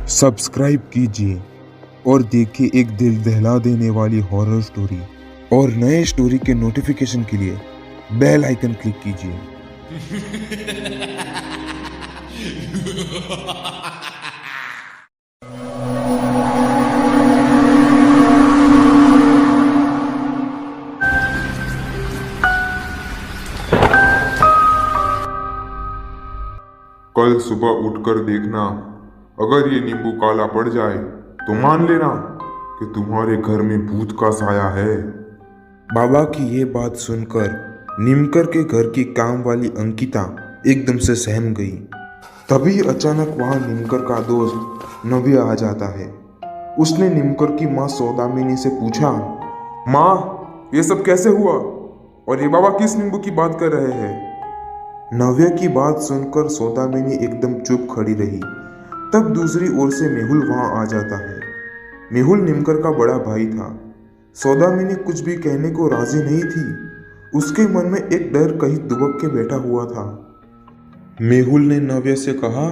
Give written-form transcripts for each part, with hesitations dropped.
Subscribe कीजिए और देखिए एक दिल दहला देने वाली हॉरर स्टोरी और नए स्टोरी के नोटिफिकेशन के लिए बेल आइकन क्लिक कीजिए। कल सुबह उठकर देखना, अगर ये नींबू काला पड़ जाए तो मान लेना कि तुम्हारे घर में भूत का साया है। बाबा की ये बात सुनकर निमकर के घर की काम वाली अंकिता एकदम से सहम गई। तभी अचानक वहां निमकर का दोस्त नव्या आ जाता है। उसने निमकर की माँ सौदामिनी से पूछा, माँ, ये सब कैसे हुआ और ये बाबा किस नींबू की बात कर रहे हैं? नव्या की बात सुनकर सौदामिनी एकदम चुप खड़ी रही। तब दूसरी ओर से मेहुल वहां आ जाता है। मेहुल निमकर का बड़ा भाई था। सौदामिनी कुछ भी कहने को राजी नहीं थी। उसके मन में एक डर कहीं दुबक के बैठा हुआ था। मेहुल ने नव्या से कहा,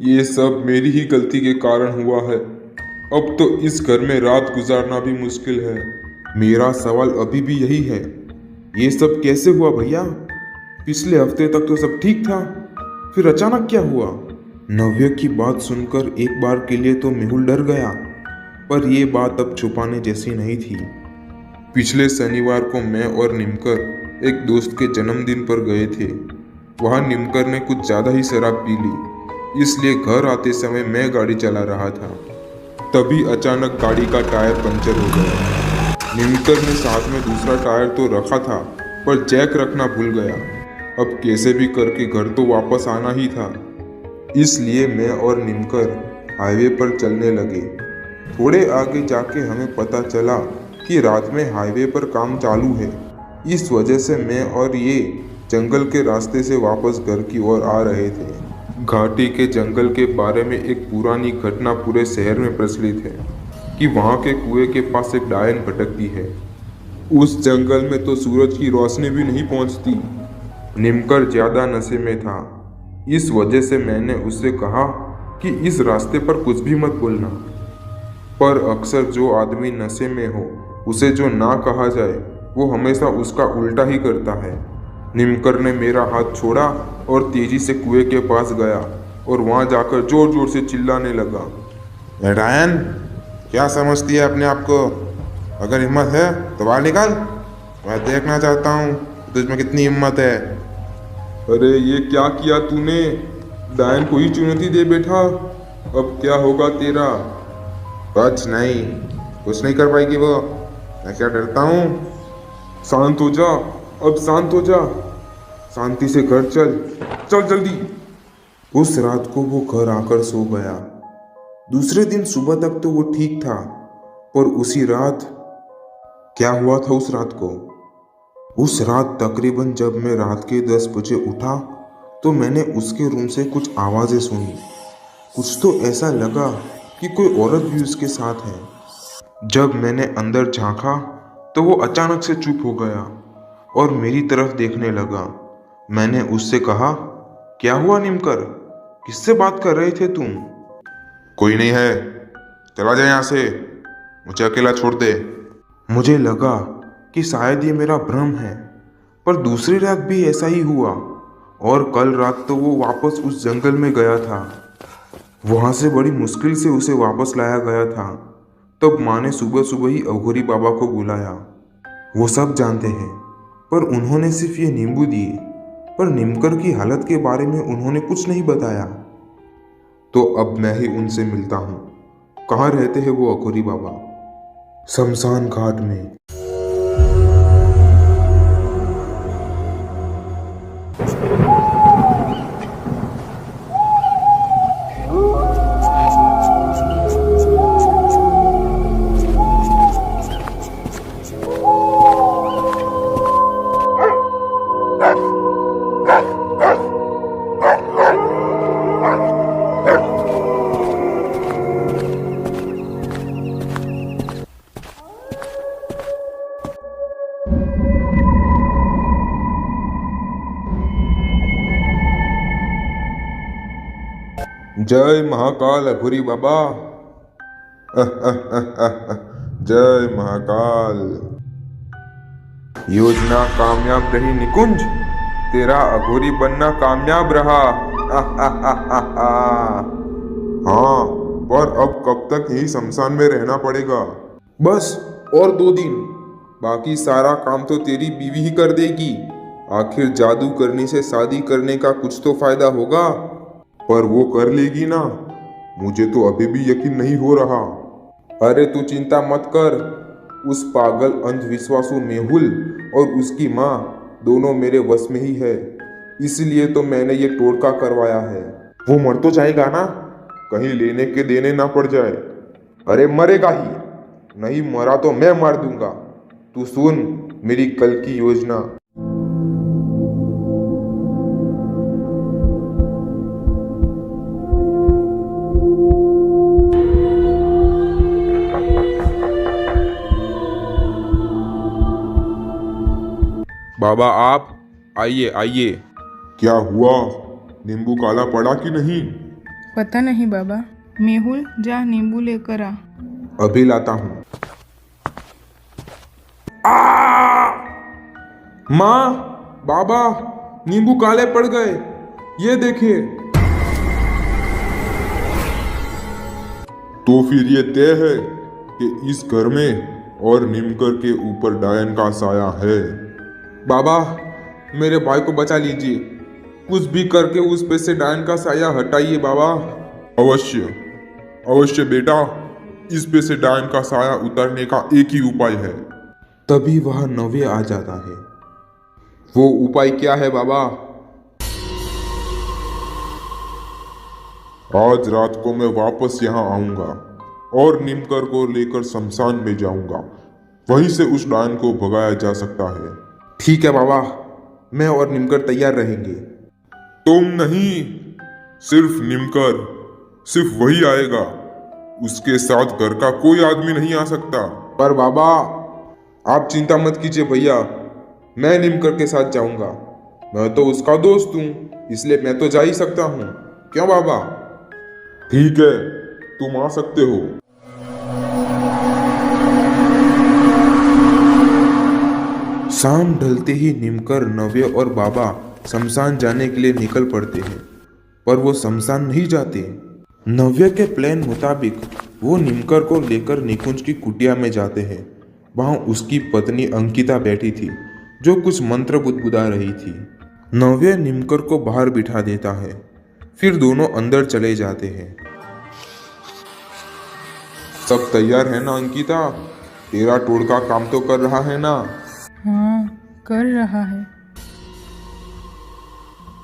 ये सब मेरी ही गलती के कारण हुआ है। अब तो इस घर में रात गुजारना भी मुश्किल है। मेरा सवाल अभी भी यही है, ये सब कैसे हुआ भैया? पिछले हफ्ते तक तो सब ठीक था, फिर अचानक क्या हुआ? नव्या की बात सुनकर एक बार के लिए तो मेहुल डर गया, पर यह बात अब छुपाने जैसी नहीं थी। पिछले शनिवार को मैं और निमकर एक दोस्त के जन्मदिन पर गए थे। वहाँ निमकर ने कुछ ज़्यादा ही शराब पी ली, इसलिए घर आते समय मैं गाड़ी चला रहा था। तभी अचानक गाड़ी का टायर पंचर हो गया। निमकर ने साथ में दूसरा टायर तो रखा था, पर जैक रखना भूल गया। अब कैसे भी करके घर तो वापस आना ही था, इसलिए मैं और निमकर हाईवे पर चलने लगे। थोड़े आगे जाके हमें पता चला कि रात में हाईवे पर काम चालू है। इस वजह से मैं और ये जंगल के रास्ते से वापस घर की ओर आ रहे थे। घाटी के जंगल के बारे में एक पुरानी घटना पूरे शहर में प्रचलित है कि वहाँ के कुएं के पास एक डायन भटकती है। उस जंगल में तो सूरज की रोशनी भी नहीं पहुँचती। निमकर ज़्यादा नशे में था, इस वजह से मैंने उससे कहा कि इस रास्ते पर कुछ भी मत बोलना। पर अक्सर जो आदमी नशे में हो, उसे जो ना कहा जाए वो हमेशा उसका उल्टा ही करता है। निमकर ने मेरा हाथ छोड़ा और तेजी से कुएं के पास गया और वहां जाकर जोर जोर से चिल्लाने लगा, डायन, क्या समझती है अपने आप को? अगर हिम्मत है तो बाहर निकल। मैं देखना चाहता हूँ तुझमें कितनी हिम्मत है। अरे ये क्या किया तूने? डायन को ही चुनौती दे बैठा। अब क्या होगा तेरा? कुछ नहीं, कुछ नहीं कर पाएगी वो। मैं क्या डरता हूँ? शांत हो जा, अब शांत हो जा। शांति से घर चल, चल जल्दी। उस रात को वो घर आकर सो गया। दूसरे दिन सुबह तक तो वो ठीक था, पर उसी रात क्या हुआ था उस रात को? उस रात तकरीबन जब मैं रात के 10 बजे उठा तो मैंने उसके रूम से कुछ आवाज़ें सुनी। कुछ तो ऐसा लगा कि कोई औरत भी उसके साथ है। जब मैंने अंदर झांका तो वो अचानक से चुप हो गया और मेरी तरफ देखने लगा। मैंने उससे कहा, क्या हुआ निमकर? किससे बात कर रहे थे तुम? कोई नहीं है, चला जाए यहाँ से, मुझे अकेला छोड़ दे। मुझे लगा कि शायद ये मेरा भ्रम है, पर दूसरी रात भी ऐसा ही हुआ और कल रात तो वो वापस उस जंगल में गया था। वहाँ से बड़ी मुश्किल से उसे वापस लाया गया था। तब माँ ने सुबह सुबह ही अघोरी बाबा को बुलाया। वो सब जानते हैं, पर उन्होंने सिर्फ ये नींबू दिए, पर निमकर की हालत के बारे में उन्होंने कुछ नहीं बताया। तो अब मैं ही उनसे मिलता हूँ। कहाँ रहते हैं वो अघोरी बाबा? शमशान घाट में। जय महाकाल अघोरी बाबा। जय महाकाल। योजना कामयाब रही निकुंज, तेरा अघोरी बनना कामयाब रहा। हाँ, पर अब कब तक यही शमशान में रहना पड़ेगा? बस और 2 दिन, बाकी सारा काम तो तेरी बीवी ही कर देगी। आखिर जादू करने से शादी करने का कुछ तो फायदा होगा। पर वो कर लेगी ना? मुझे तो अभी भी यकीन नहीं हो रहा। अरे तू चिंता मत कर, उस पागल अंधविश्वासु मेहुल और उसकी माँ दोनों मेरे वश में ही है, इसलिए तो मैंने ये टोटका करवाया है। वो मर तो जाएगा ना? कहीं लेने के देने ना पड़ जाए। अरे मरेगा ही, नहीं मरा तो मैं मार दूंगा। तू सुन मेरी कल की योजना। बाबा आप आइए आइए। क्या हुआ? नींबू काला पड़ा कि नहीं? पता नहीं बाबा। मेहुल जा नींबू लेकर आ। अभी लाता हूं। माँ, बाबा, नींबू काले पड़ गए, ये देखिए। तो फिर ये तय है कि इस घर में और नीमकर के ऊपर डायन का साया है। बाबा, मेरे भाई को बचा लीजिए, कुछ भी करके उस पे से डायन का साया हटाइए बाबा। अवश्य अवश्य बेटा, इस पे से डायन का साया उतारने का एक ही उपाय है। तभी वह नव्य आ जाता है। वो उपाय क्या है बाबा? आज रात को मैं वापस यहाँ आऊंगा और नीमकर को लेकर शमशान में जाऊंगा। वहीं से उस डायन को भगाया जा सकता है। ठीक है बाबा, मैं और निमकर तैयार रहेंगे। तुम नहीं, सिर्फ नीमकर, सिर्फ वही आएगा। उसके साथ घर का कोई आदमी नहीं आ सकता। पर बाबा आप चिंता मत कीजिए भैया, मैं निमकर के साथ जाऊंगा। मैं तो उसका दोस्त हूँ, इसलिए मैं तो जा ही सकता हूँ। क्यों बाबा? ठीक है, तुम आ सकते हो। शाम ढलते ही निमकर, नव्य और बाबा शमशान जाने के लिए निकल पड़ते हैं, पर वो शमशान नहीं जाते। नव्य के प्लान मुताबिक वो निमकर को लेकर निकुंज की कुटिया में जाते हैं। वहाँ उसकी पत्नी अंकिता बैठी थी, जो कुछ मंत्र बुदबुदा रही थी। नव्य निमकर को बाहर बिठा देता है, फिर दोनों अंदर चले जाते हैं। सब तैयार है ना अंकिता? तेरा टोटका काम तो कर रहा है ना? हाँ, कर रहा है।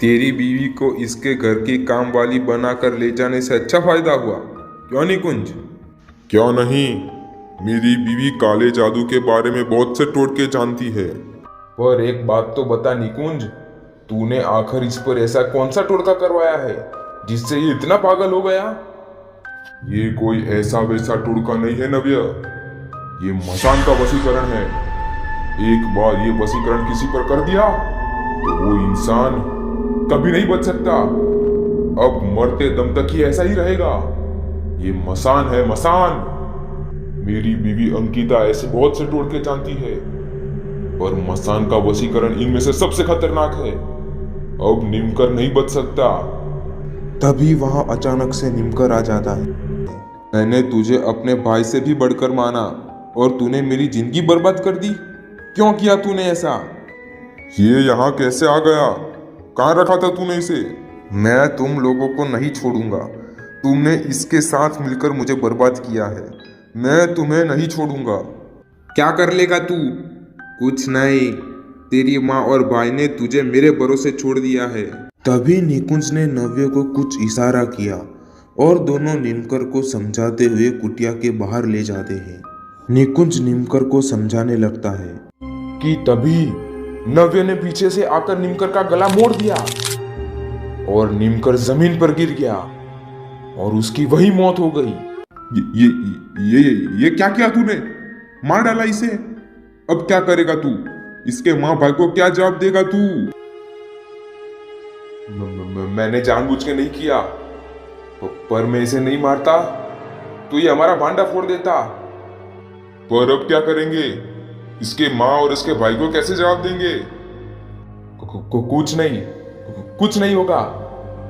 तेरी बीवी को इसके घर की काम वाली बनाकर ले जाने से अच्छा फायदा हुआ, क्यों निकुंज? क्या नहीं, मेरी बीवी काले जादू के बारे में बहुत से टोटके जानती है। पर एक बात तो बता निकुंज, तूने आखिर इस पर ऐसा कौन सा टोटका करवाया है जिससे ये इतना पागल हो गया? ये कोई ऐसा वैसा टोटका नहीं है नव्य, ये मसान का वशीकरण है। एक बार ये वशीकरण किसी पर कर दिया तो वो इंसान कभी नहीं बच सकता। अब मरते दम तक ही ऐसा ही रहेगा। ये मसान है, मसान। मेरी बीवी अंकिता ऐसे बहुत से टोटके जानती है, पर मसान का वशीकरण इनमें से सबसे खतरनाक है। अब निमकर नहीं बच सकता। तभी वहां अचानक से निमकर आ जाता है। मैंने तुझे अपने भाई से भी बढ़कर माना और तूने मेरी जिंदगी बर्बाद कर दी। क्यों किया तूने ऐसा? ये यहाँ कैसे आ गया? कहाँ रखा था तूने इसे? मैं तुम लोगों को नहीं छोड़ूंगा। तुमने इसके साथ मिलकर मुझे बर्बाद किया है, मैं तुम्हें नहीं छोड़ूंगा। क्या कर लेगा तू? कुछ नहीं, तेरी माँ और भाई ने तुझे मेरे भरोसे छोड़ दिया है। तभी निकुंज ने नव्य को कुछ इशारा किया और दोनों निमकर को समझाते हुए कुटिया के बाहर ले जाते हैं। निकुंज निमकर को समझाने लगता है कि तभी नव्य ने पीछे से आकर निमकर का गला मोड़ दिया और निमकर जमीन पर गिर गया और उसकी वही मौत हो गई। ये क्या किया तूने? मार डाला इसे। अब क्या करेगा तू? इसके माँ भाई को क्या जवाब देगा तू? मैंने जानबूझ के नहीं किया, पर मैं इसे नहीं मारता तो ये हमारा भांडा फोड़ देता। पर अब क्या करेंगे? इसके माँ और इसके भाई को कैसे जवाब देंगे? कुछ नहीं होगा।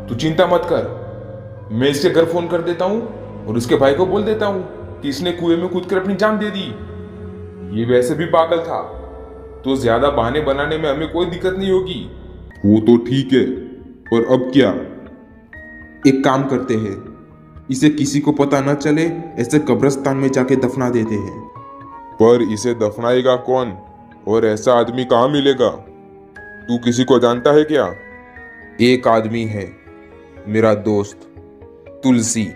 तू चिंता मत कर। मैं इसके घर फोन कर देता हूँ और इसके भाई को बोल देता हूँ कि इसने कुएं में कूदकर अपनी जान दे दी। ये वैसे भी पागल था, तो ज्यादा बहाने बनाने में हमें कोई दिक्कत नहीं होगी। वो तो ठीक है, पर अब क्या? एक काम करते हैं, इसे किसी को पता न चले ऐसे कब्रिस्तान में जाके दफना देते हैं। पर इसे दफनाएगा कौन? और ऐसा आदमी कहाँ मिलेगा? तू किसी को जानता है क्या? एक आदमी है, मेरा दोस्त तुलसी।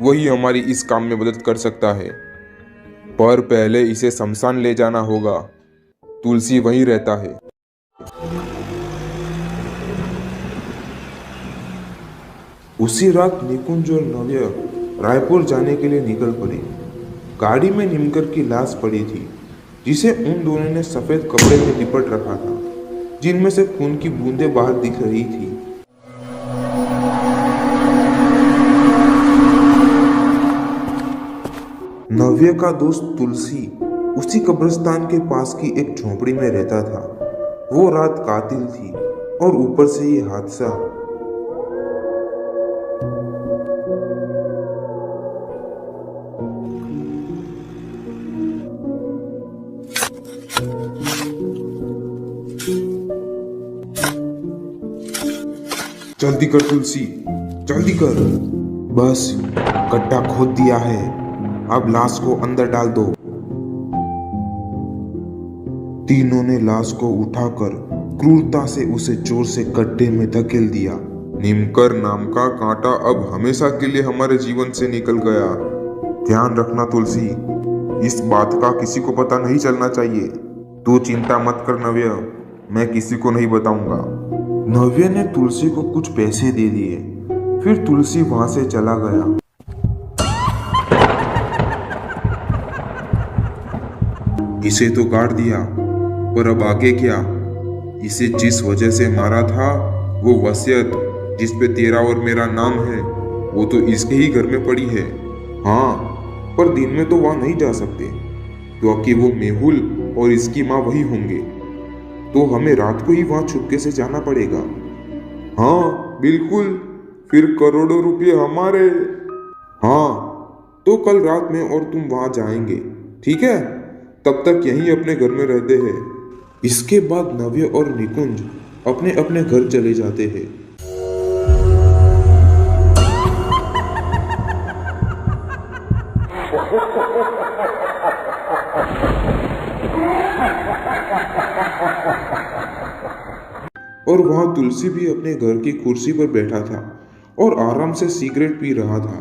वही हमारी इस काम में मदद कर सकता है। पर पहले इसे शमशान ले जाना होगा। तुलसी वहीं रहता है। उसी रात निकुंज और नव्य रायपुर जाने के लिए निकल पड़े। गाड़ी में निमकर की लाश पड़ी थी, जिसे उन दोनों ने सफेद कपड़े में लिपट रखा था, जिनमें से खून की बूंदें बाहर दिख रही थी। नव्य का दोस्त तुलसी उसी कब्रिस्तान के पास की एक झोपड़ी में रहता था। वो रात कातिल थी और ऊपर से ये हादसा। जल्दी कर तुलसी, जल्दी कर। बस गड्ढा खोद दिया है, अब लाश को अंदर डाल दो। तीनों ने लाश को उठाकर क्रूरता से उसे जोर से गड्ढे में धकेल दिया। निमकर नाम का कांटा अब हमेशा के लिए हमारे जीवन से निकल गया। ध्यान रखना तुलसी, इस बात का किसी को पता नहीं चलना चाहिए। तू चिंता मत कर नव्य, मैं किसी को नहीं बताऊंगा। नव्य ने तुलसी को कुछ पैसे दे दिए, फिर तुलसी वहां से चला गया। इसे तो काट दिया, पर अब आगे क्या? इसे जिस वजह से मारा था, वो वसीयत जिस पे तेरा और मेरा नाम है, वो तो इसके ही घर में पड़ी है। हाँ, पर दिन में तो वहां नहीं जा सकते, क्योंकि वो मेहुल और इसकी माँ वही होंगे। तो हमें रात को ही वहां छुपके से जाना पड़ेगा। हाँ बिल्कुल, फिर करोड़ों रुपये हमारे। हाँ, तो कल रात में और तुम वहां जाएंगे, ठीक है? तब तक यहीं अपने घर में रहते हैं। इसके बाद नव्य और निकुंज अपने अपने घर चले जाते हैं। और वहां तुलसी भी अपने घर की कुर्सी पर बैठा था और आराम से सिगरेट पी रहा था।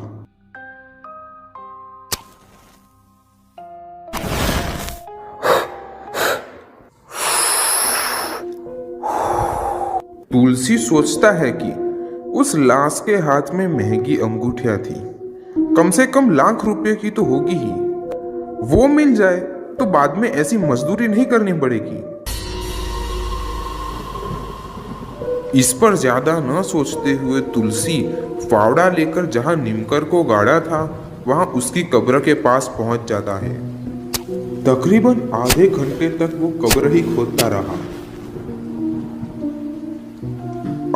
तुलसी सोचता है कि उस लाश के हाथ में महंगी अंगूठियां थी, कम से कम लाख रुपए की तो होगी ही। वो मिल जाए तो बाद में ऐसी मजदूरी नहीं करनी पड़ेगी। इस पर ज्यादा न सोचते हुए तुलसी फावड़ा लेकर जहां निमकर को गाड़ा था, वहां उसकी कब्र के पास पहुंच जाता है। तकरीबन आधे घंटे तक वो कब्र ही खोदता रहा।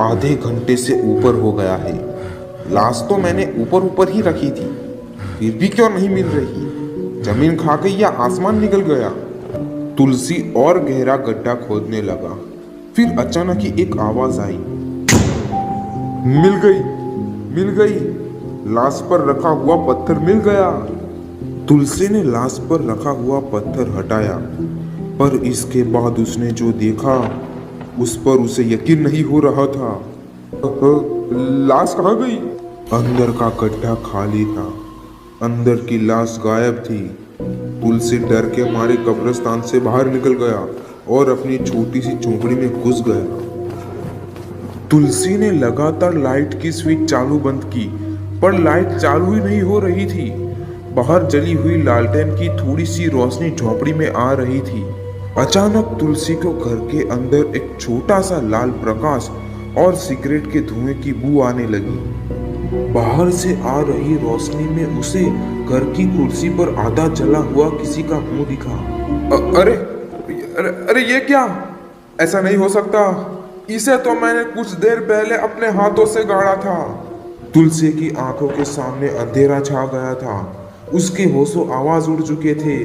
आधे घंटे से ऊपर हो गया है। लाश तो मैंने ऊपर ऊपर ही रखी थी, फिर भी क्यों नहीं मिल रही? जमीन खा गई या आसमान निकल गया? तुलसी और गहरा गड्ढा खोदने लगा। फिर अचानक ही एक आवाज आई, मिल गई, लाश पर रखा हुआ पत्थर मिल गया। तुलसी ने लाश पर रखा हुआ पत्थर हटाया, पर इसके बाद उसने जो देखा उस पर उसे यकीन नहीं हो रहा था। लाश कहाँ गई? अंदर का गड्ढा खाली था, अंदर की लाश गायब थी। तुलसी डर के मारे कब्रिस्तान से बाहर निकल गया और अपनी छोटी सी झोपड़ी में घुस गया। तुलसी ने लगातार लाइट की स्विच चालू बंद की, पर लाइट चालू ही नहीं हो रही थी। बाहर जली हुई लालटेन की थोड़ी सी रोशनी झोपड़ी में आ रही थी। अचानक तुलसी को घर के अंदर एक छोटा सा लाल प्रकाश और सिगरेट के धुएं की बू आने लगी। बाहर से आ रही रोशनी में उसे घर की कुर्सी पर आधा जला हुआ किसी का मुंह दिखा। अरे अरे अरे ये क्या? ऐसा नहीं हो सकता। इसे तो मैंने कुछ देर पहले अपने हाथों से गाड़ा था। तुलसी की आंखों के सामने अंधेरा छा गया था। उसके होशो आवाज उड़ चुके थे।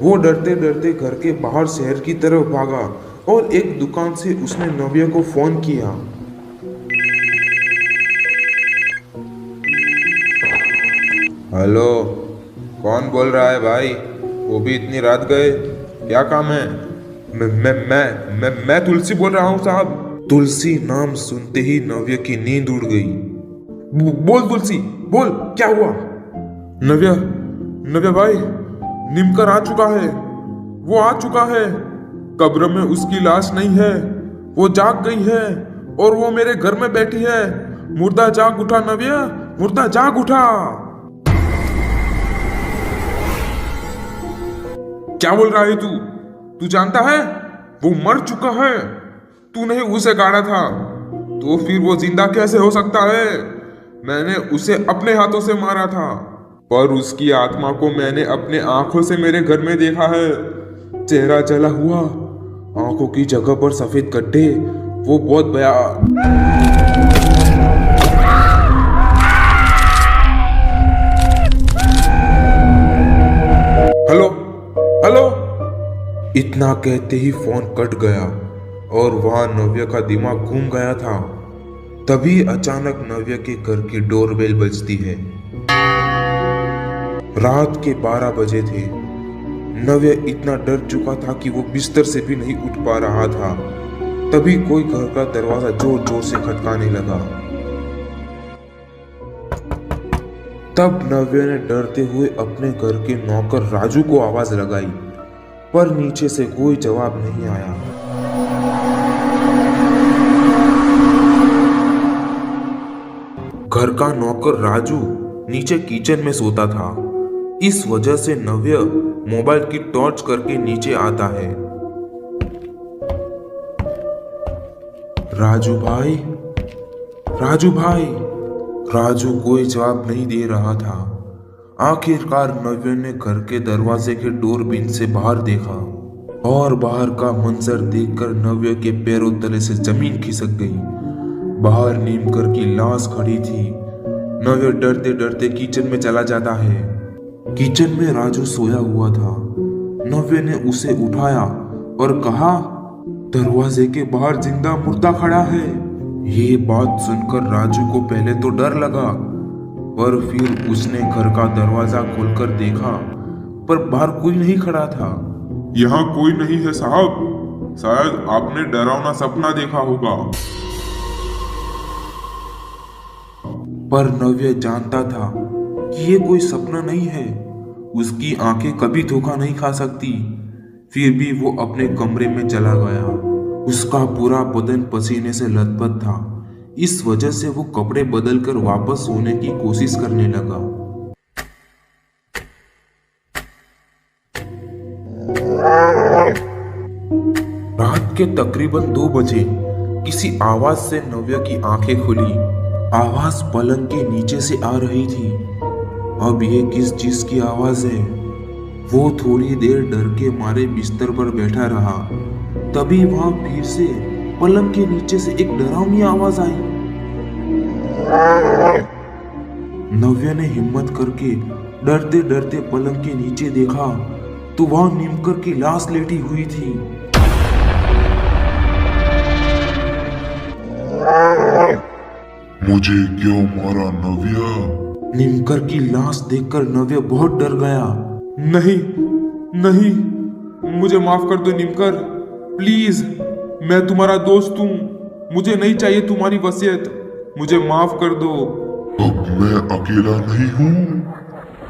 वो डरते डरते घर के बाहर शहर की तरफ भागा और एक दुकान से उसने नव्या को फोन किया। हेलो, कौन बोल रहा है भाई? वो भी इतनी रात गए, क्या काम है? मैं तुलसी बोल रहा हूँ साहब। तुलसी नाम सुनते ही नव्या की नींद उड़ गई। बोल तुलसी, बोल, क्या हुआ? नव्या, नव्या भाई, निमकर आ चुका है। वो आ चुका है। कब्र में उसकी लाश नहीं है, वो जाग गई है और वो मेरे घर में बैठी है। मुर्दा जाग उठा नव्या, मुर्दा जाग उठा। क्या बोल रहा है तू? तू जानता है वो मर चुका है। तूने उसे गाड़ा था, तो फिर वो जिंदा कैसे हो सकता है? मैंने उसे अपने हाथों से मारा था, पर उसकी आत्मा को मैंने अपने आंखों से मेरे घर में देखा है। चेहरा जला हुआ, आंखों की जगह पर सफेद गड्ढे। वो बहुत भया। Hello hello. इतना कहते ही फोन कट गया और वहां नव्या का दिमाग घूम गया था। तभी अचानक नव्या के घर की डोरबेल बजती है। रात के 12 बजे थे। नव्या इतना डर चुका था कि वो बिस्तर से भी नहीं उठ पा रहा था। तभी कोई घर का दरवाजा जोर जोर से खटकाने लगा। तब नव्या ने डरते हुए अपने घर के नौकर राजू को आवाज लगाई, पर नीचे से कोई जवाब नहीं आया। घर का नौकर राजू नीचे किचन में सोता था। इस वजह से नव्या मोबाइल की टॉर्च करके नीचे आता है। राजू भाई, राजू भाई। राजू कोई जवाब नहीं दे रहा था। आखिरकार नव्या ने घर के दरवाजे के डोरबीन से बाहर देखा और बाहर का मंजर देखकर नव्या के पैरों तले से जमीन खिसक गई। बाहर नीमकर की लाश खड़ी थी। नव्या डरते डरते किचन में चला जाता है। किचन में राजू सोया हुआ था। नव्या ने उसे उठाया और कहा, दरवाजे के बाहर जिंदा मुर्दा खड़ा है। ये बात सुनकर राजू को पहले तो डर लगा, पर फिर उसने घर का दरवाजा खोलकर देखा, पर बाहर कोई नहीं खड़ा था। यहाँ कोई नहीं है साहब, शायद आपने डरावना सपना देखा होगा। पर नव्या जानता था कि ये कोई सपना नहीं है। उसकी आंखें कभी धोखा नहीं खा सकती। फिर भी वो अपने कमरे में चला गया। उसका पूरा बदन पसीने से लथपथ था। इस वजह से वो कपड़े बदलकर वापस सोने की कोशिश करने लगा। रात के तकरीबन 2 बजे किसी आवाज से नव्या की आंखें खुली। आवाज पलंग के नीचे से आ रही थी। अब ये किस चीज की आवाज है? वो थोड़ी देर डर के मारे बिस्तर पर बैठा रहा। तभी वहां फिर से पलंग के नीचे से एक डरावनी आवाज आई। नव्या ने हिम्मत करके डरते डरते पलंग के नीचे देखा तो वहां नीमकर की लाश लेटी हुई थी। मुझे क्यों मारा नव्या? नीमकर की लाश देखकर नव्या बहुत डर गया। नहीं नहीं, मुझे माफ कर दो नीमकर, प्लीज। मैं तुम्हारा दोस्त हूँ, मुझे नहीं चाहिए तुम्हारी वसीयत। मुझे माफ कर दो। अब मैं अकेला नहीं हूँ।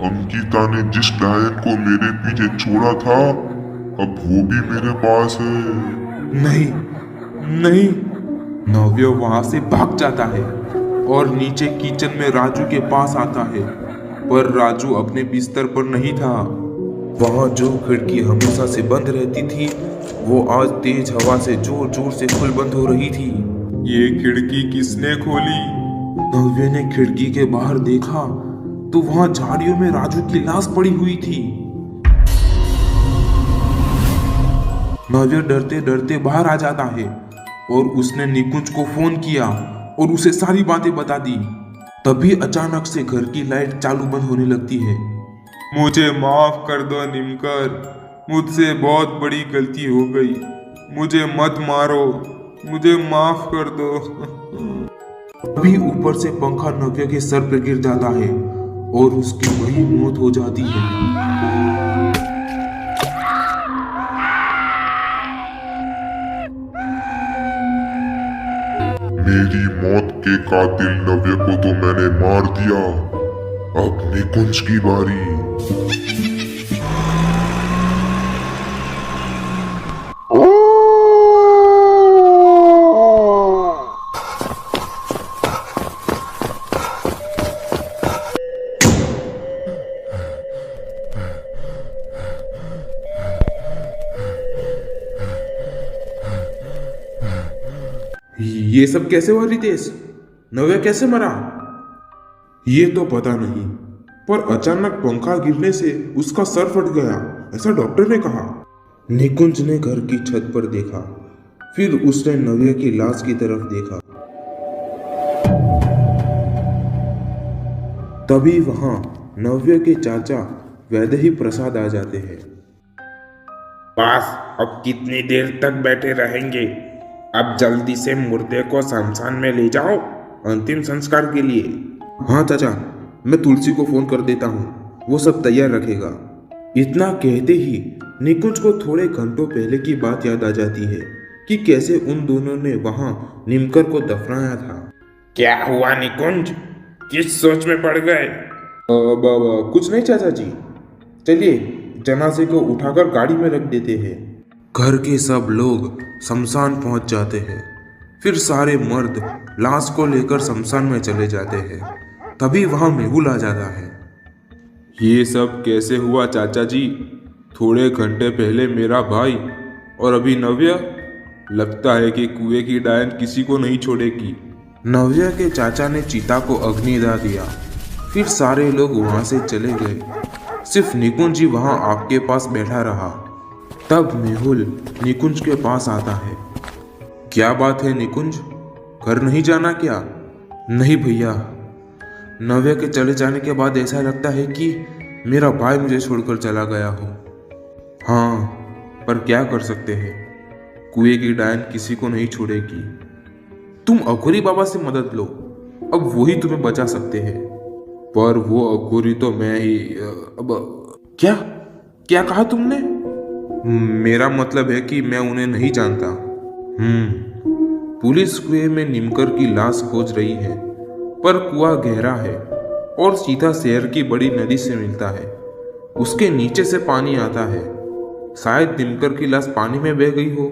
अंकिता ने जिस डायन को मेरे पीछे छोड़ा था, अब वो भी मेरे पास है। नहीं नहीं। नव्या वहां से भाग जाता है और नीचे किचन में राजू के पास आता है, पर राजू अपने बिस्तर पर नहीं था। वहां जो खिड़की हमेशा से बंद रहती थी, वो आज तेज हवा से जोर जोर से खुल बंद हो रही थी। ये खिड़की किसने खोली? नव्य ने खिड़की के बाहर देखा तो वहां झाड़ियों में राजू की लाश पड़ी हुई थी। नव्य डरते डरते बाहर आ जाता है और उसने निकुंज को फोन किया और उसे सारी बातें बता दी। तभी अचानक से घर की लाइट चालू बंद होने लगती है। मुझे माफ कर दो निमकर, मुझसे बहुत बड़ी गलती हो गई। मुझे मत मारो, मुझे माफ कर दो। अभी ऊपर से पंखा नव्य के सर पर गिर जाता है और उसकी वही मौत हो जाती है। मेरी मौत के कातिल नव्य को तो मैंने मार दिया, अब निकुंज की बारी। ये सब कैसे हुआ रितेश? नव्य कैसे मरा? ये तो पता नहीं, पर अचानक पंखा गिरने से उसका सर फट गया, ऐसा डॉक्टर ने कहा। निकुंज ने घर की छत पर देखा, फिर उसने नव्य की लाश की तरफ देखा। तभी वहां नव्य के चाचा वैदेही प्रसाद आ जाते हैं। बस अब कितनी देर तक बैठे रहेंगे? अब जल्दी से मुर्दे को शमशान में ले जाओ अंतिम संस्कार के लिए। हाँ चाचा, मैं तुलसी को फोन कर देता हूँ, वो सब तैयार रखेगा। इतना कहते ही निकुंज को थोड़े घंटों पहले की बात याद आ जाती है कि कैसे उन दोनों ने वहां निमकर को दफनाया था। क्या हुआ निकुंज, किस सोच में पड़ गए? कुछ नहीं चाचा जी, चलिए जनाजे को उठाकर गाड़ी में रख देते हैं। घर के सब लोग शमशान पहुंच जाते हैं। फिर सारे मर्द लाश को लेकर शमशान में चले जाते हैं। तभी वहां मेहुल आ जाता है। ये सब कैसे हुआ चाचा जी? थोड़े घंटे पहले मेरा भाई और अभी नव्य। लगता है कि कुएं की डायन किसी को नहीं छोड़ेगी। नव्य के चाचा ने चीता को अग्निदाह दिया। फिर सारे लोग वहां से चले गए। सिर्फ निकुंज ही वहां आपके पास बैठा रहा। तब मेहुल निकुंज के पास आता है। क्या बात है निकुंज, घर नहीं जाना क्या? नहीं भैया, नव्य के चले जाने के बाद ऐसा लगता है कि मेरा भाई मुझे छोड़कर चला गया हो। हाँ, पर क्या कर सकते हैं, कुएं की डायन किसी को नहीं छोड़ेगी। तुम अघोरी बाबा से मदद लो, अब वही तुम्हें बचा सकते हैं। पर वो अघोरी तो मैं ही। अब क्या क्या कहा तुमने? मेरा मतलब है कि मैं उन्हें नहीं जानता। पुलिस कुएं में निमकर की लाश खोज रही है, पर कुआं गहरा है और सीधा शहर की बड़ी नदी से मिलता है। उसके नीचे से पानी आता है। शायद निमकर की लाश पानी में बह गई हो।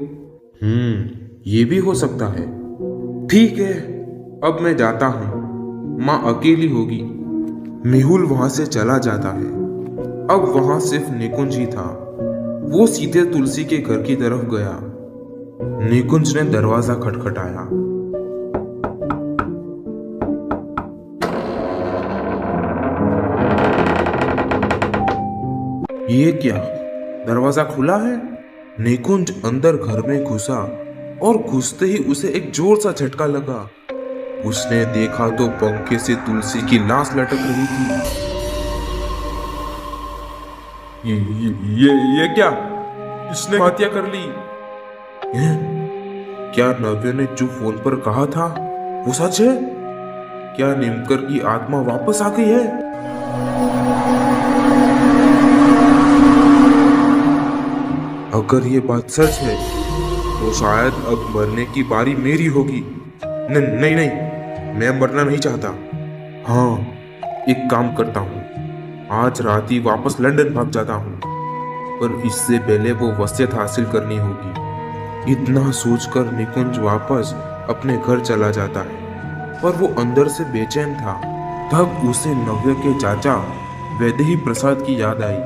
ये भी हो सकता है। ठीक है, अब मैं जाता हूँ, माँ अकेली होगी। मेहुल वहां से चला जाता है। अब वहां सिर्फ निकुंज ही था। वो सीधे तुलसी के घर की तरफ गया। निकुंज ने दरवाजा खटखटाया। ये क्या, दरवाजा खुला है? निकुंज अंदर घर में घुसा और घुसते ही उसे एक जोर सा झटका लगा। उसने देखा तो पंखे से तुलसी की लाश लटक रही थी। ये क्या, इसने हत्या कर ली? क्या नव्य ने जो फोन पर कहा था वो सच है? क्या निमकर की आत्मा वापस आ गई है? अगर ये बात सच है तो शायद अब मरने की बारी मेरी होगी। नहीं नहीं, मैं मरना नहीं चाहता। हाँ, एक काम करता हूँ, आज रात ही वापस लंदन भाग जाता हूँ, पर इससे पहले वो वसीयत हासिल करनी होगी। इतना सोचकर निकुंज वापस अपने घर चला जाता है, पर वो अंदर से बेचैन था। तब उसे नव्य के चाचा वैदेही प्रसाद की याद आई,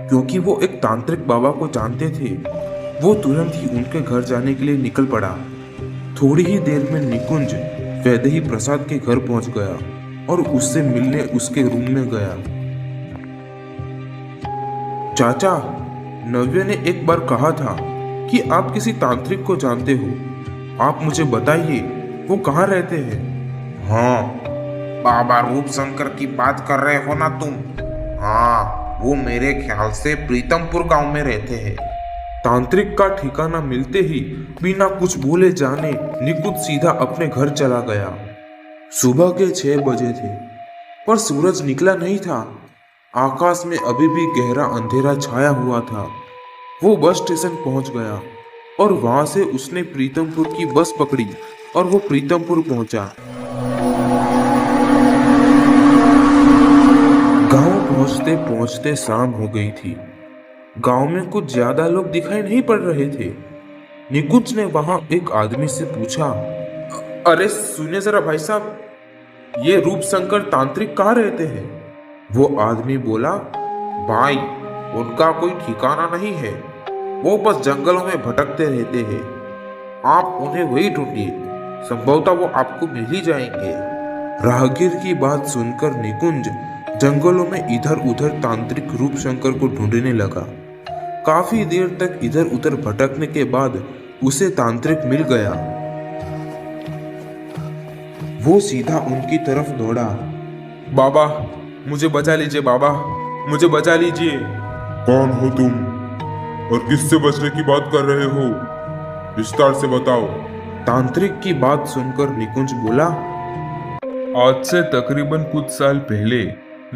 क्योंकि वो एक तांत्रिक बाबा को जानते थे। वो तुरंत ही उनके घर जाने के लिए निकल पड़ा। थोड़ी ही देर में निकुंज वैदेही प्रसाद के घर पहुंच गया और उससे मिलने उसके रूम में गया। चाचा, नव्य ने एक बार कहा था कि आप किसी तांत्रिक को जानते हो। आप मुझे बताइए, वो कहाँ रहते हैं? हाँ, बाबा रूप शंकर की बात कर रहे हो ना तुम? हाँ, वो मेरे ख्याल से प्रीतमपुर गांव में रहते हैं। तांत्रिक का ठिकाना मिलते ही बिना कुछ बोले जाने निकुंज सीधा अपने घर चला गया। सुबह के 6 बजे थे, पर सूरज निकला नहीं था। आकाश में अभी भी गहरा अंधेरा छाया हुआ था। वो बस स्टेशन पहुंच गया और वहां से उसने प्रीतमपुर की बस पकड़ी और वो प्रीतमपुर पहुंचा। गांव पहुंचते पहुंचते शाम हो गई थी। गांव में कुछ ज्यादा लोग दिखाई नहीं पड़ रहे थे। निकुंज ने वहां एक आदमी से पूछा, अरे सुनिए जरा भाई साहब, ये रूप शंकर तांत्रिक कहाँ रहते हैं? वो आदमी बोला, भाई उनका कोई ठिकाना नहीं है, वो बस जंगलों में भटकते रहते हैं। आप उन्हें वही ढूंढिए, संभवतः वो आपको मिल ही जाएंगे। राहगीर की बात सुनकर निकुंज जंगलों में इधर उधर तांत्रिक रूप शंकर को ढूंढने लगा। काफी देर तक इधर उधर भटकने के बाद उसे तांत्रिक मिल गया। वो सीधा उनकी तरफ दौड़ा। बाबा, मुझे बचा लीजिए बाबा, मुझे बचा लीजिए। कौन हो तुम और किससे बचने की बात कर रहे हो? विस्तार से बताओ। तांत्रिक की बात सुनकर निकुंज बोला, आज से तकरीबन कुछ साल पहले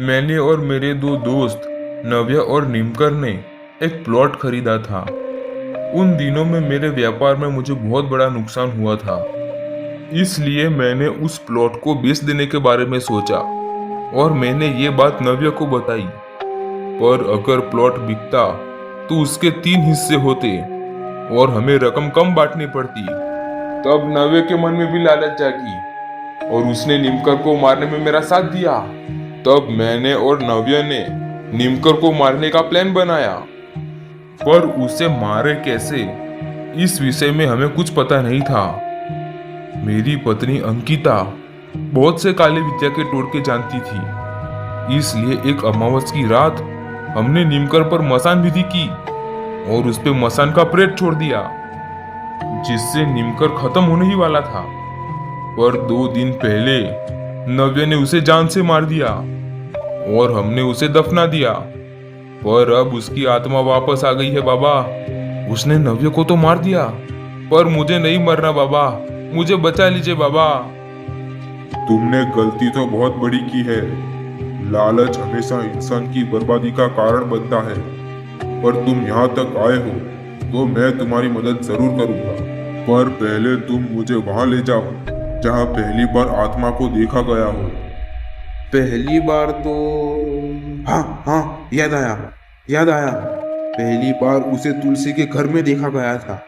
मैंने और मेरे 2 दोस्त नव्या और निमकर ने एक प्लॉट खरीदा था। उन दिनों में मेरे व्यापार में मुझे बहुत बड़ा नुकसान हुआ था, इसलिए मैंने उस प्लॉट को बेच देने के बारे में सोचा और मैंने ये बात नव्या को बताई। पर अगर प्लॉट बिकता तो उसके 3 हिस्से होते और हमें रकम कम बांटनी पड़ती। तब नव्या के मन में भी लालच जागी और उसने निमकर को मारने में मेरा साथ दिया। तब मैंने और नव्या ने निमकर को मारने का प्लान बनाया, पर उसे मारे कैसे इस विषय में हमें कुछ पता नहीं था। मेरी पत्नी अंकिता बहुत से काले विद्या के टोटके जानती थी, इसलिए एक अमावस की रात हमने निमकर पर मसान विधि की और उस पे मसान का प्रेत छोड़ दिया, जिससे निमकर खत्म होने ही वाला था। पर 2 दिन पहले नव्या ने उसे जान से मार दिया और हमने उसे दफना दिया। पर अब उसकी आत्मा वापस आ गई है बाबा। उसने नव्या को तो मार दिया, पर मुझे नहीं मरना बाबा, मुझे बचा लीजिए बाबा। तुमने गलती तो बहुत बड़ी की है। लालच हमेशा इंसान की बर्बादी का कारण बनता है। पर तुम यहाँ तक आए हो तो मैं तुम्हारी मदद जरूर करूंगा। पर पहले तुम मुझे वहां ले जाओ जहाँ पहली बार आत्मा को देखा गया हो। पहली बार तो हाँ, याद आया। पहली बार उसे तुलसी के घर में देखा गया था।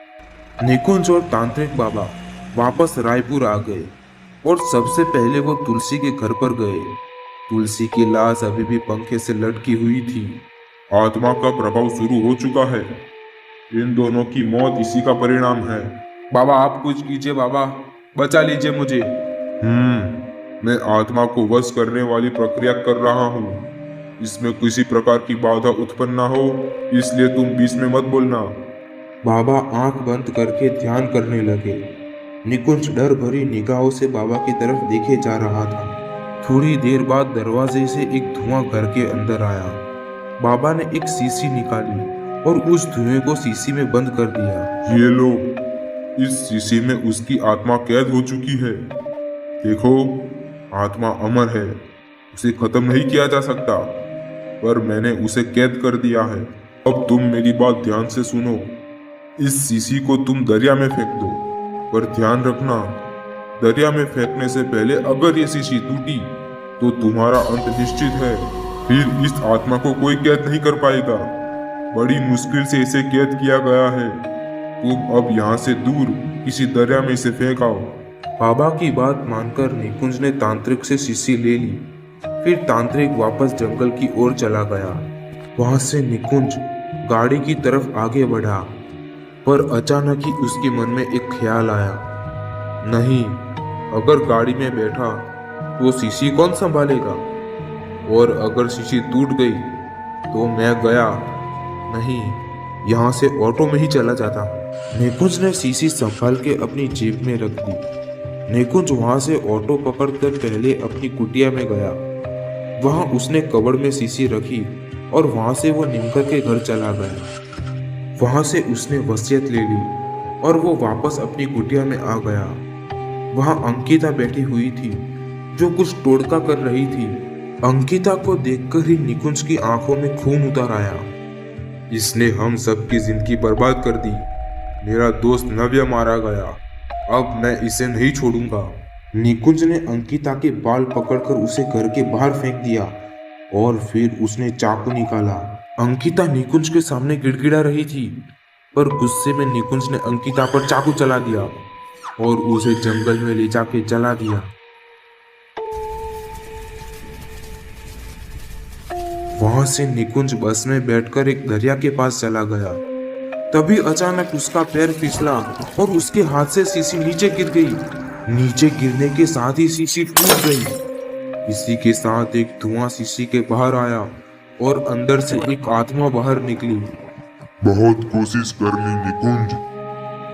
निकुंज और तांत्रिक बाबा वापस रायपुर आ गए और सबसे पहले वो तुलसी के घर पर गए। तुलसी की लाश अभी भी पंखे से लटकी हुई थी। आत्मा का प्रभाव शुरू हो चुका है। इन दोनों की मौत इसी का परिणाम है। बाबा आप कुछ कीजिए बाबा, बचा लीजिए मुझे। मैं आत्मा को वश करने वाली प्रक्रिया कर रहा हूँ। इसमें किसी प्रकार की बाधा उत्पन्न ना हो, इसलिए तुम बीच में मत बोलना। बाबा आंख बंद करके ध्यान करने लगे। निकुंज डर भरी निगाहों से बाबा की तरफ देखे जा रहा था। थोड़ी देर बाद दरवाजे से एक धुआं घर के अंदर आया। बाबा ने एक शीशी निकाली और उस धुएं को शीशी में बंद कर दिया। ये लो, इस शीशी में उसकी आत्मा कैद हो चुकी है। देखो, आत्मा अमर है, उसे खत्म नहीं किया जा सकता, पर मैंने उसे कैद कर दिया है। अब तुम मेरी बात ध्यान से सुनो। इस शीशी को तुम दरिया में फेंक दो, पर ध्यान रखना, दरिया में फेंकने से पहले अगर ये शीशी टूटी तो तुम्हारा अंत निश्चित है। फिर इस आत्मा को कोई कैद नहीं कर पाएगा। बड़ी मुश्किल से इसे कैद किया गया है। तुम अब यहाँ से दूर किसी दरिया में इसे फेंक आओ। बाबा की बात मानकर निकुंज ने तांत्रिक से शीशी ले ली। फिर तांत्रिक वापस जंगल की ओर चला गया। वहां से निकुंज गाड़ी की तरफ आगे बढ़ा, पर अचानक ही उसके मन में एक ख्याल आया। नहीं, अगर गाड़ी में बैठा तो शीशी कौन संभालेगा, और अगर शीशी टूट गई तो मैं गया, नहीं, यहाँ से ऑटो में ही चला जाता। निकुंज ने शीशी संभाल के अपनी जेब में रख दी। निकुंज वहां से ऑटो पकड़कर पहले अपनी कुटिया में गया। वहां उसने कबड़ में शीशी रखी और वहां से वो निमकर के घर चला गया। वहां से उसने वसीयत ले ली और वो वापस अपनी कुटिया में आ गया। वहां अंकिता बैठी हुई थी जो कुछ टोटका कर रही थी। अंकिता को देखकर ही निकुंज की आंखों में खून उतर आया। इसने हम सबकी जिंदगी बर्बाद कर दी। मेरा दोस्त नव्य मारा गया, अब मैं इसे नहीं छोड़ूंगा। निकुंज ने अंकिता के बाल पकड़कर उसे घर के बाहर फेंक दिया और फिर उसने चाकू निकाला। अंकिता निकुंज के सामने गिड़गिड़ा रही थी, पर गुस्से में निकुंज ने अंकिता पर चाकू चला दिया और उसे जंगल में ले जाके जला दिया। वहां से निकुंज बस में बैठकर एक दरिया के पास चला गया। तभी अचानक उसका पैर फिसला और उसके हाथ से शीशी नीचे गिर गई। नीचे गिरने के साथ ही शीशी टूट गई। इसी के साथ एक धुआं शीशी के बाहर आया और अंदर से एक आत्मा बाहर निकली। बहुत कोशिश कर ली निकुंज,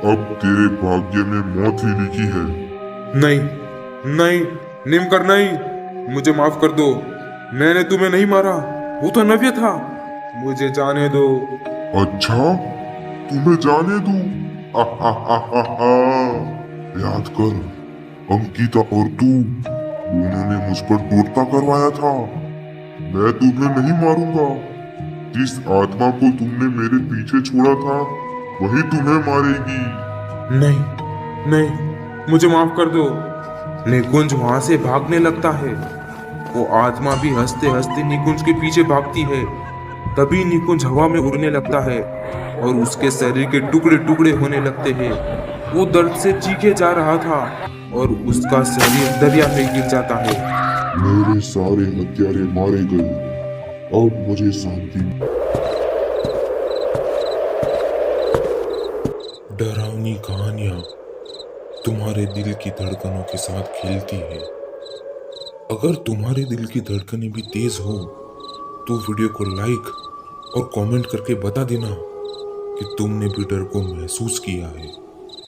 अब तेरे भाग्य में मौत ही लिखी है। नहीं नहीं निमकर, नहीं, मुझे माफ कर दो। मैंने तुम्हें नहीं मारा, वो तो नव्य था। मुझे जाने दो। अच्छा, तुम्हें जाने दूं? याद कर, अंकिता और तू दोनों ने मुझ पर टोटका करवाया था। मैं तुम्हें नहीं मारूंगा। जिस आत्मा को तुमने मेरे पीछे छोड़ा था वही तुम्हें मारेगी। नहीं नहीं, मुझे माफ कर दो। निकुंज वहां से भागने लगता है। वो आत्मा भी हंसते हंसते निकुंज के पीछे भागती है। तभी निकुंज हवा में उड़ने लगता है और उसके शरीर के टुकड़े टुकड़े होने लगते हैं। वो दर्द से चीखे जा रहा था और उसका शरीर दरिया में गिर जाता है। मेरे सारे हत्यारे मारे गए, अब मुझे शांति। डरावनी कहानियां तुम्हारे दिल की धड़कनों के साथ खेलती है। अगर तुम्हारे दिल की धड़कनें भी तेज हो तो वीडियो को लाइक और कमेंट करके बता देना कि तुमने भी डर को महसूस किया है।